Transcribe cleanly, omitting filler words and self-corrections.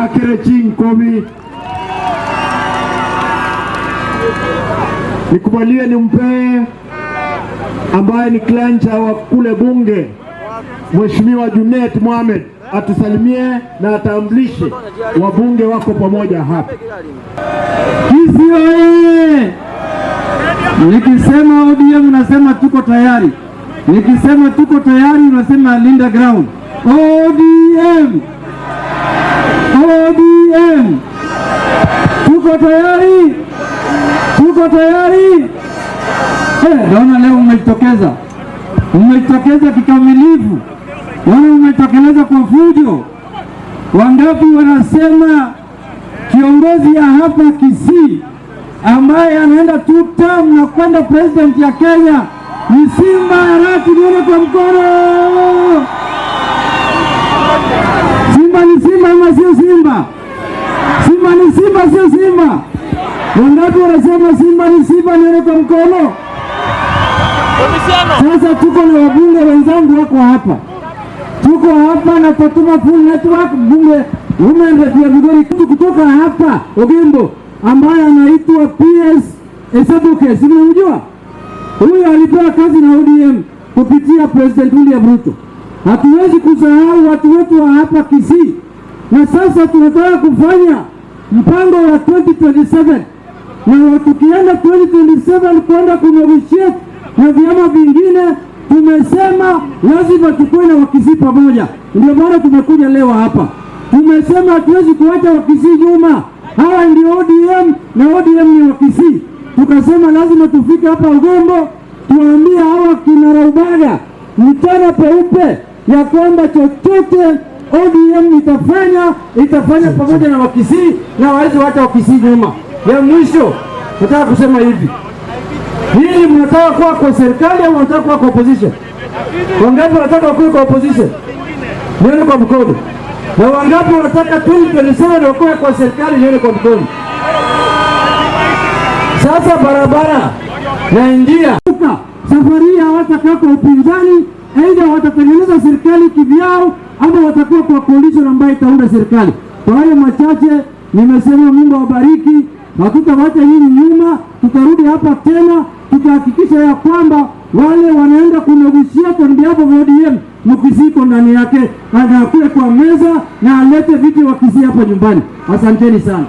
Akere Chinkomi. Nikubalie nimpe ambaye ni klanja wa kule bunge, Mheshimiwa Junet Mohammed, atusalimie na atambulishe wabunge wako pamoja hapa. Kisii oye! Nikisema ODM unasema tuko tayari. Nikisema tuko tayari unasema linda ground. ODM! ODM! Tuko tayari! Tuko tayari! Naona leo umejitokeza. Umejitokeza kikamilifu. Wana umejitokeza kwa fujo. Wangapi wanasema kiongozi ya hapa Kisii ambaye anaenda 2 term na kwenda president ya Kenya ni Simba ya Rati? Nione kwa mkono. Simba ni Simba ama sio Simba? Simba ni Simba sio Simba? Wangapi wanasema Simba ni Simba? Nione kwa mkono. Sasa tuko na wabunge wenzangu wako hapa. Tuko hapa na Fatuma full network bunge women ya Vigori kutoka hapa Ogimbo ambaye anaitwa PS Esabuke. Si mnamjua? Huyu alipewa kazi na ODM kupitia President William Ruto. Hatuwezi kusahau watu wetu wa hapa Kisii. Na sasa tunataka kufanya mpango wa 2027. Na tukienda 2027 kwenda kunegotiate na vyama vingine, tumesema lazima tukue na Wakisii pamoja. Ndio maana tumekuja leo hapa. Tumesema hatuwezi kuacha Wakisii nyuma. Hawa ndio ODM na ODM ni Wakisii. Tukasema lazima tufike hapa Ugombo tuambie hawa kina Raubaga mchana peupe ya kwamba chochote ODM itafanya pamoja na Wakisii na waweze wacha Wakisii nyuma. Ya mwisho nataka kusema hivi. Hili mnataka kuwa kwa serikali au mnataka kuwa kwa opposition? Wangapi wanataka kuwa kwa opposition? Nione kwa mkono. Na wangapi wanataka 2027 wakoe kwa serikali? Nione kwa mkono. Sasa barabara na njia safari hawatakaa kwa upinzani, aidha watatengeneza serikali kivyao ama watakuwa kwa coalition ambayo itaunda serikali. Kwa hayo machache nimesema Mungu awabariki. Hatutawacha nyinyi nyuma, tutarudi hapa tena, tutahakikisha ya kwamba wale wanaenda kunegotiate on behalf of ODM mkisiko ndani yake, anakule kwa meza na alete viti wa Kisii hapa nyumbani. Asanteni sana.